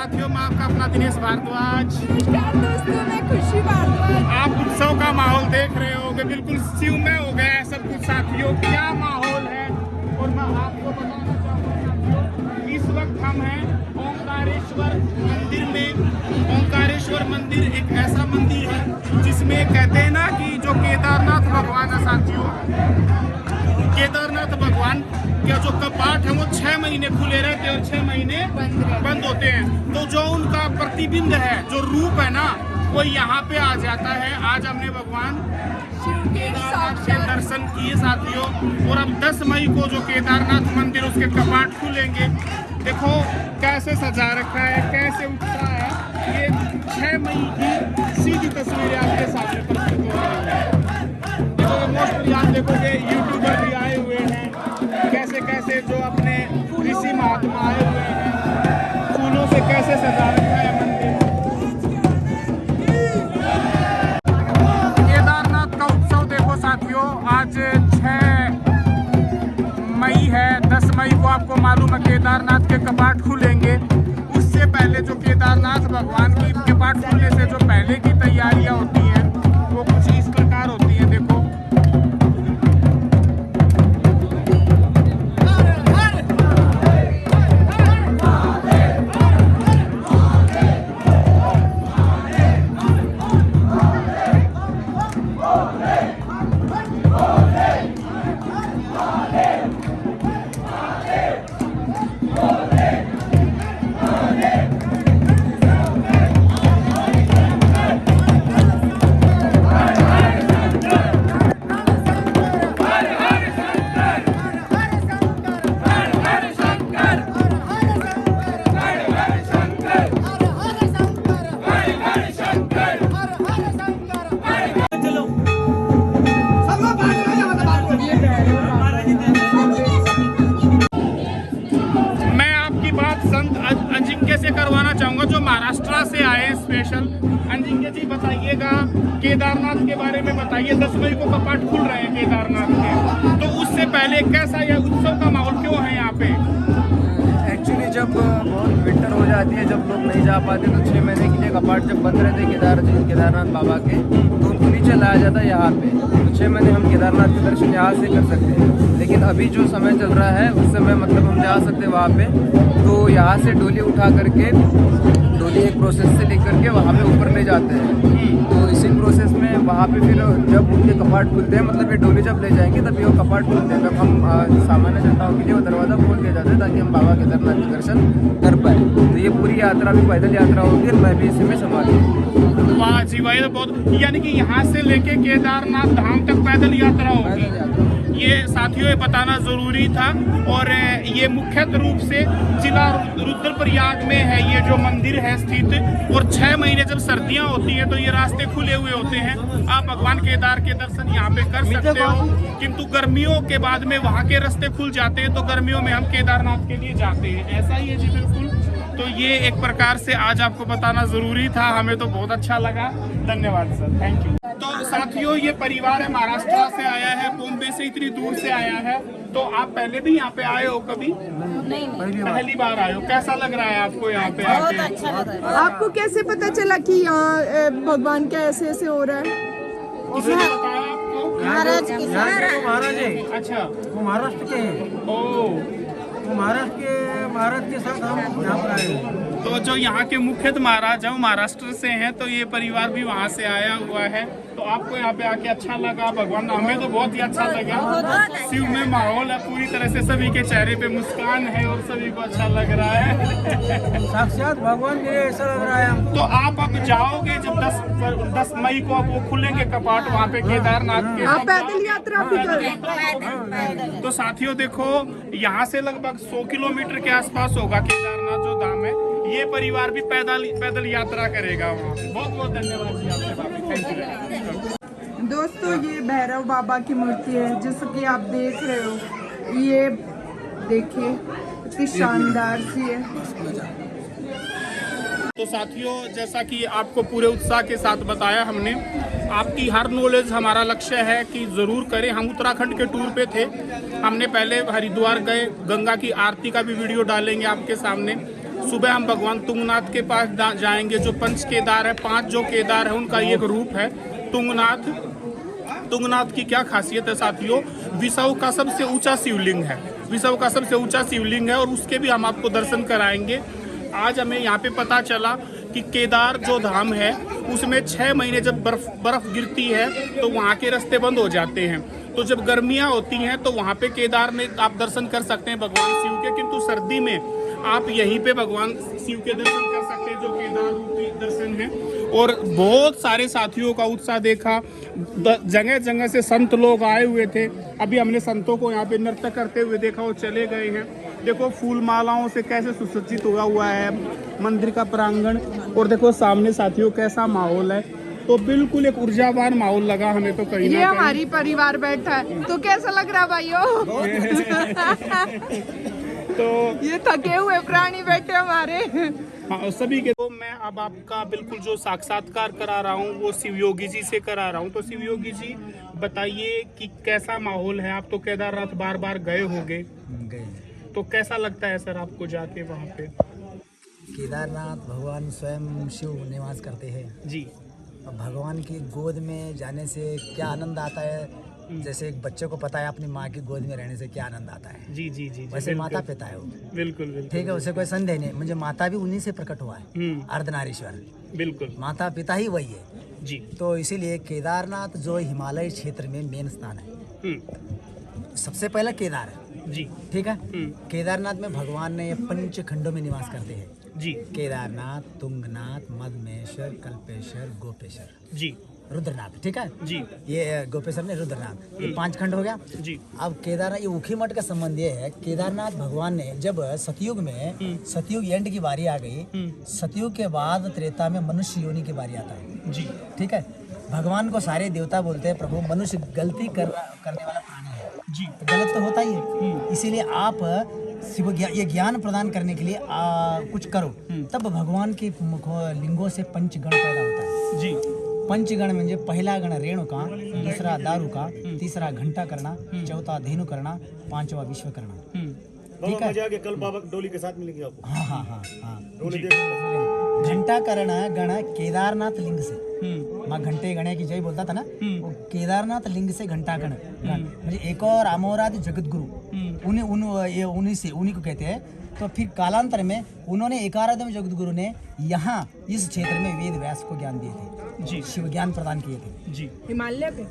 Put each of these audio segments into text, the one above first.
साथियों, मैं आपका अपना दिनेश भारद्वाज। नमस्कार दोस्तों, मैं खुशी भारद्वाज। आप उत्सव का माहौल देख रहे होंगे, बिल्कुल शिवमय हो गया है सब कुछ साथियों। क्या माहौल है, और मैं आपको बताना चाहूँगा साथियों, इस वक्त हम हैं ओंकारेश्वर मंदिर में। ओंकारेश्वर मंदिर एक ऐसा मंदिर है जिसमें कहते हैं ना कि जो केदारनाथ भगवान है साथियों, केदारनाथ भगवान के जो कपाट है वो 6 महीने खुले रहते हैं और 6 महीने बंद होते हैं। तो जो उनका प्रतिबिंब है, जो रूप है ना, वो यहाँ पे आ जाता है। आज हमने भगवान केदारनाथ के दर्शन किए साथियों, और अब 10 मई को जो केदारनाथ मंदिर उसके कपाट खुलेंगे। देखो कैसे सजा रखा है, कैसे उत्साह है। ये 6 मई की सीधी तस्वीरें आपके सामने प्रस्तुत हो रही है। देखोगे मोस्टली आप देखोगे यूट्यूबर भी आए हुए हैं, कैसे कैसे जो अपने ऋषि महात्मा आए हुए हैं, फूलों से कैसे सजा रखा है मंदिर। केदारनाथ का उत्सव देखो साथियों, आज 6 मई है। 10 मई को आपको मालूम है केदारनाथ के कपाट खुलेंगे। उससे पहले जो केदारनाथ भगवान की कपाट खुलने से जो पहले की तैयारियां होती हैं वो कुछ इस प्रकार होती हैं। देखो से करवाना चाहूंगा, जो महाराष्ट्र से आए स्पेशल। अंजिंक्य जी बताइएगा केदारनाथ के बारे में बताइए। 10 मई को कपाट खुल रहे हैं केदारनाथ के, तो उससे पहले कैसा यह उत्सव का माहौल क्यों है यहाँ पे? एक्चुअली जब बहुत विंटर हो जाती है, जब लोग नहीं जा पाते, तो 6 महीने के लिए कपाट जब बंद रहते केदारनाथ बाबा के, तो उनको नीचे लाया जाता है यहाँ पे। तो 6 महीने हम केदारनाथ के दर्शन यहाँ से कर सकते हैं। लेकिन अभी जो समय चल रहा है उस समय मतलब हम जा सकते हैं वहाँ पे। तो यहाँ से डोली उठा करके, डोली एक प्रोसेस से लेकर के वहाँ पे ऊपर ले जाते हैं। तो इसी प्रोसेस में वहाँ पे फिर जब उनके कपाट खुलते हैं, मतलब ये डोली जब ले जाएंगे तब ये वो कपाट खुलते हैं, तब हम सामान्य जनताओं के लिए वो दरवाज़ा खोल दिया जाता है ताकि हम बाबा केदारनाथ के दर्शन कर पाए। तो ये पूरी यात्रा भी पैदल यात्रा होगी और मैं भी इसी में संभालूँ। वाह जी वाह, बहुत, यानी कि यहाँ से लेके केदारनाथ धाम तक पैदल यात्रा होगी। ये साथियों ये बताना जरूरी था। और ये मुख्य रूप से जिला रुद्रप्रयाग में है ये जो मंदिर है स्थित। और 6 महीने जब सर्दियां होती हैं तो ये रास्ते खुले हुए होते हैं, आप भगवान केदार के दर्शन यहाँ पे कर सकते हो। किंतु गर्मियों के बाद में वहाँ के रास्ते खुल जाते हैं, तो गर्मियों में हम केदारनाथ के लिए जाते हैं। ऐसा ही है जी, बिल्कुल। तो ये एक प्रकार से आज आपको बताना जरूरी था, हमें तो बहुत अच्छा लगा। धन्यवाद सर, थैंक यू। तो साथियों ये परिवार है महाराष्ट्र से आया है, बॉम्बे से इतनी दूर से आया है। तो आप पहले भी यहाँ पे आए हो कभी? नहीं, पहली बार आए हो। कैसा लग रहा है आपको यहाँ पे आके? बहुत अच्छा लग रहा है। आपको कैसे पता चला कि यहाँ भगवान का ऐसे ऐसे हो रहा है? किसने बताया आपको? महाराज महाराज है, अच्छा, वो महाराष्ट्र के हैं। ओ, महाराज के साथ हम यहाँ पर आए हैं। तो जो यहाँ के मुख्य महाराज हैं वो महाराष्ट्र से हैं, तो ये परिवार भी वहाँ से आया हुआ है। तो आपको यहाँ पे आके अच्छा लगा? भगवान, हमें तो बहुत ही अच्छा लगा। शिव में माहौल है पूरी तरह से, सभी के चेहरे पे मुस्कान है और सभी को अच्छा लग रहा है। साक्षात भगवान के लिए ऐसा लग रहा है। तो आप अब जाओगे जब 10 मई को, अब वो खुलेंगे कपाट वहाँ पे केदारनाथ के, आप पैदल यात्रा भी कर? तो साथियों देखो यहाँ से लगभग 100 किलोमीटर के आसपास होगा केदारनाथ जो धाम है। ये परिवार भी पैदल यात्रा करेगा वहाँ। बहुत बहुत धन्यवाद जी आपसे बात, थैंक यू। दोस्तों ये भैरव बाबा की मूर्ति है, जैसा कि आप देख रहे हो। ये देखिए कितनी शानदार सी है। तो साथियों जैसा कि आपको पूरे उत्साह के साथ बताया हमने, आपकी हर नॉलेज हमारा लक्ष्य है कि ज़रूर करें। हम उत्तराखंड के टूर पे थे, हमने पहले हरिद्वार गए, गंगा की आरती का भी वीडियो डालेंगे आपके सामने। सुबह हम भगवान तुंगनाथ के पास जाएंगे, जो पंच केदार है, 5 जो केदार है उनका एक रूप है तुंगनाथ। तुंगनाथ की क्या खासियत है साथियों, विश्व का सबसे ऊंचा शिवलिंग है, विश्व का सबसे ऊंचा शिवलिंग है, और उसके भी हम आपको दर्शन कराएंगे। आज हमें यहाँ पे पता चला कि केदार जो धाम है उसमें 6 महीने जब बर्फ गिरती है तो वहाँ के रास्ते बंद हो जाते हैं। तो जब गर्मियाँ होती हैं तो वहाँ पे केदार में आप दर्शन कर सकते हैं भगवान शिव के, किंतु सर्दी में आप यहीं पे भगवान शिव के दर्शन कर सकते हैं, जो केदार रूपी दर्शन है। और बहुत सारे साथियों का उत्साह देखा, जगह जगह से संत लोग आए हुए थे। अभी हमने संतों को यहाँ पे नृत्य करते हुए देखा, वो चले गए हैं। देखो फूल मालाओं से कैसे सुसज्जित हुआ है मंदिर का प्रांगण, और देखो सामने साथियों कैसा माहौल है। तो बिल्कुल एक ऊर्जावान माहौल लगा हमें तो कहीं ये हमारी परिवार बैठा है, तो कैसा लग रहा भाइयों? तो ये थके हुए प्राणी बैठे हमारे। हाँ, सभी के। तो मैं अब आपका बिल्कुल जो साक्षात्कार करा रहा हूँ वो शिव योगी जी से करा रहा हूँ। तो शिव योगी जी बताइए कि कैसा माहौल है। आप तो केदारनाथ बार बार गए होंगे, तो कैसा लगता है सर आपको जाके वहाँ पे? केदारनाथ भगवान स्वयं शिव निवास करते हैं जी। अब भगवान की गोद में जाने से क्या आनंद आता है, जैसे एक बच्चे को पता है अपनी माँ की गोद में रहने से क्या आनंद आता है। जी जी जी, वैसे माता पिता है वो, बिल्कुल बिल्कुल, ठीक है, उसे कोई संदेह नहीं। मुझे माता भी उन्हीं से प्रकट हुआ है, अर्धनारीश्वर, बिल्कुल माता पिता ही वही है जी। तो इसीलिए केदारनाथ जो हिमालय क्षेत्र में मेन स्थान है, सबसे पहला केदार है जी, ठीक है। केदारनाथ में भगवान ने 5 खंडों में निवास करते हैं जी। केदारनाथ, तुंगनाथ, मदमेश्वर, कल्पेश्वर, गोपेश्वर, जी रुद्रनाथ, ठीक है जी। ये गोपेश्वर ने रुद्रनाथ, ये 5 खंड हो गया जी। अब केदारनाथ, ये ऊखी मठ का संबंध ये है, केदारनाथ भगवान ने जब सतयुग में, सतयुग एंड की बारी आ गई, सतयुग के बाद त्रेता में मनुष्य योनि की बारी आता है जी, ठीक है। भगवान को सारे देवता बोलते हैं प्रभु मनुष्य गलती करने वाला प्राणी है जी, गलत तो होता ही है, इसीलिए आप शिव ये ज्ञान प्रदान करने के लिए कुछ करो, तब भगवान के लिंगों से पंचगण पैदा होता है जी। पंचगण म्हणजे पहिला गण रेणुका, दूसरा दारुका, तीसरा घंटा करना, चौथा धेनु करना, 5वां विश्व करना, ठीक है। कल बाबा डोली के साथ मिलेंगे आपको। हाँ हाँ हाँ हाँ, घंटा करण गण केदारनाथ लिंग से, माँ घंटे गणे की जय बोलता था ना, वो केदारनाथ लिंग से घंटा गण म्हणजे एक और अमोरादि जगत गुरु उन्हीं को कहते हैं। तो फिर कालांतर में उन्होंने एकाराधम जगत गुरु ने यहाँ इस क्षेत्र में वेद व्यास को ज्ञान दिए थे जी, शिव ज्ञान प्रदान किए थे जी। हिमालय पे,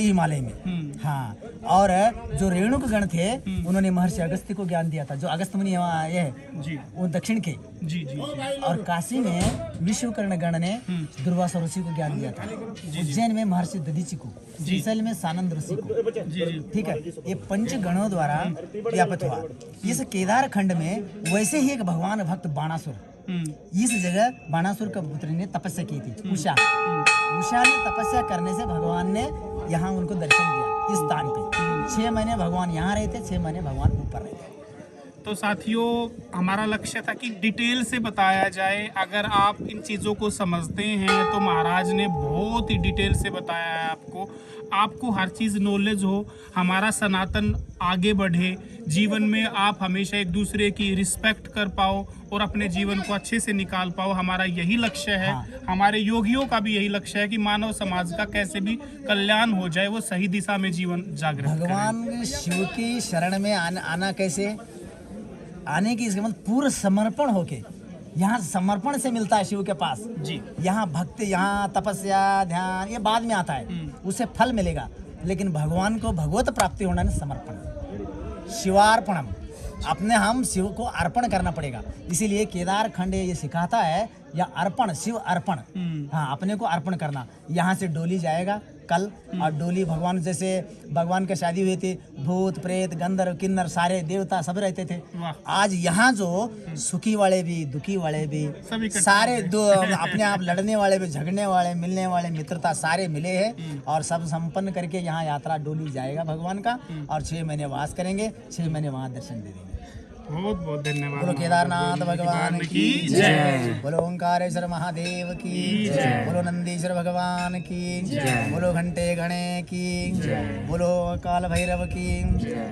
हिमालय में हाँ। और जो रेणुक गण थे उन्होंने महर्षि अगस्त्य को ज्ञान दिया था, जो अगस्त मुनि वहाँ ये है जी, वो दक्षिण के जी जी, और काशी में विश्वकर्ण गण ने दुर्वासा ऋषि को ज्ञान दिया था, उज्जैन में महर्षि दधीचि को, श्रीशैल में सानंद ऋषि को, जी जी, ठीक है। ये 5 गणों द्वारा व्यापित हुआ। इस केदार खंड में वैसे ही एक भगवान भक्त बाणासुर, इस जगह बाणासुर का पुत्र ने तपस्या की थी, उषा ने तपस्या करने से भगवान ने यहाँ उनको दर्शन दिया इस स्थान पे। 6 महीने भगवान यहाँ रहे थे, 6 महीने भगवान ऊपर रहे थे। तो साथियों हमारा लक्ष्य था कि डिटेल से बताया जाए। अगर आप इन चीज़ों को समझते हैं तो महाराज ने बहुत ही डिटेल से बताया है आपको हर चीज़ नॉलेज हो, हमारा सनातन आगे बढ़े, जीवन में आप हमेशा एक दूसरे की रिस्पेक्ट कर पाओ और अपने जीवन को अच्छे से निकाल पाओ। हमारा यही लक्ष्य है। हमारे योगियों का भी यही लक्ष्य है कि मानव समाज का कैसे भी कल्याण हो जाए, वो सही दिशा में जीवन जागृत करें। भगवान शिव की शरण में आना कैसे, आने की इसके मतलब पूर्ण समर्पण होके, यहाँ समर्पण से मिलता है शिव के पास जी। यहाँ भक्ति, यहाँ तपस्या, ध्यान ये बाद में आता है, उससे फल मिलेगा, लेकिन भगवान को भगवत प्राप्ति होना है समर्पण, शिवार्पणम, अपने हम शिव को अर्पण करना पड़ेगा। इसीलिए केदार खंड ये सिखाता है या अर्पण, शिव अर्पण, हाँ अपने को अर्पण करना। यहाँ से डोली जाएगा कल, और डोली भगवान, जैसे भगवान की शादी हुई थी, भूत प्रेत गंधर्व किन्नर सारे देवता सब रहते थे। आज यहाँ जो सुखी वाले भी दुखी वाले भी सारे अपने आप लड़ने वाले भी, झगड़ने वाले, मिलने वाले, मित्रता सारे मिले हैं, और सब संपन्न करके यहाँ यात्रा डोली जाएगा भगवान का, और 6 महीने वास करेंगे, 6 महीने वहाँ दर्शन दे देंगे। बहुत बहुत धन्यवाद। बोलो केदारनाथ भगवान की जय। बोलो ओंकारेश्वर महादेव की जय। बोलो नंदीश्वर भगवान की जय। बोलो घंटे गणे की जय। बोलो काल भैरव की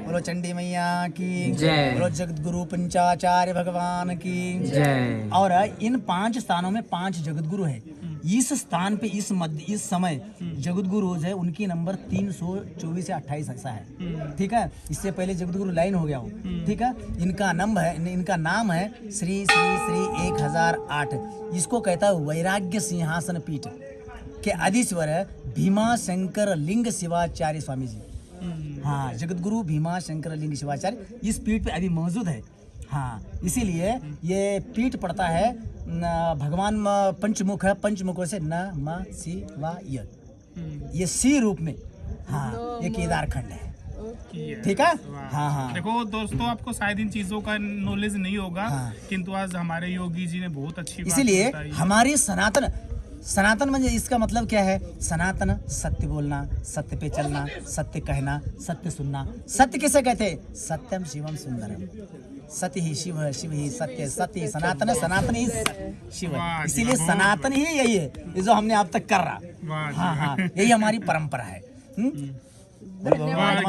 बोलो चंडी मैया की जय। बोलो जगतगुरु पंचाचार्य भगवान की जय। और इन 5 स्थानों में 5 जगतगुरु है। इस स्थान पे इस समय जगतगुरु है उनकी नंबर 324 या 28 ऐसा है। ठीक है, इससे पहले जगतगुरु लाइन हो गया हो। ठीक है, इनका नाम है श्री श्री श्री 1008। इसको कहता है वैराग्य सिंहासन पीठ के अधीश्वर है भीमा शंकर लिंग शिवाचार्य स्वामी जी। हाँ, जगतगुरु भीमा शंकर लिंग शिवाचार्य इस पीठ पे अभी मौजूद है। हाँ, इसीलिए ये पीठ पड़ता है भगवान पंचमुख है, पंचमुखों से नमः शिवाय, ये सी रूप में। हाँ, ये केदार खंड है। ठीक है। हाँ हाँ, देखो दोस्तों, आपको शायद इन चीजों का नॉलेज नहीं होगा, हाँ। किंतु आज हमारे योगी जी ने बहुत अच्छी बात इसीलिए बताई। हमारी सनातन में इसका मतलब क्या है? सनातन सत्य बोलना, सत्य पे चलना, सत्य कहना, सत्य सुनना। सत्य किसे कहते हैं? सत्यम शिवम सुंदरम। सत्य ही शिव है, शिव ही सत्य, सत्य ही सनातन है, सनातन ही शिव है। इसीलिए सनातन ही यही है, ये जो हमने अब तक कर रहा। हाँ हाँ, यही हमारी परंपरा है। धन्यवाद।